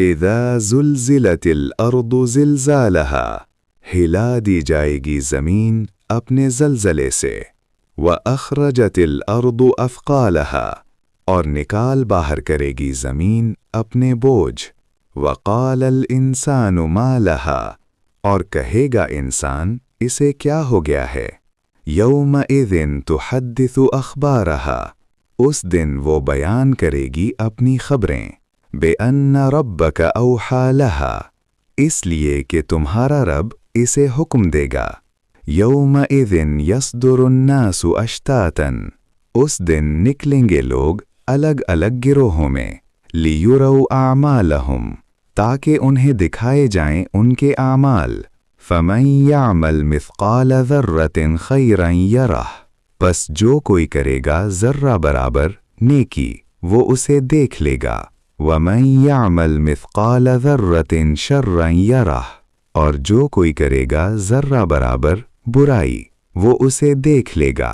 اذا زلزلت الارض زلزالها، ہلا دی جائے گی زمین اپنے زلزلے سے، واخرجت الارض اثقالها، اور نکال باہر کرے گی زمین اپنے بوجھ، وقال الانسان ما لها، اور کہے گا انسان اسے کیا ہو گیا ہے، یومئذ تحدث اخبارها، اس دن وہ بیان کرے گی اپنی خبریں، بأن ربک اوحى لها، اس لیے کہ تمہارا رب اسے حکم دے گا، یومئذ یصدر الناس اشتاتا، اس دن نکلیں گے لوگ الگ الگ گروہوں میں، لیروا اعمالهم، تاکہ انہیں دکھائے جائیں ان کے اعمال، فمن یعمل مثقال ذرة خیرا یرہ، پس جو کوئی کرے گا ذرہ برابر نیکی وہ اسے دیکھ لے گا، ومن یعمل مثقال ذرة شرا یرہ، اور جو کوئی کرے گا ذرہ برابر برائی وہ اسے دیکھ لے گا۔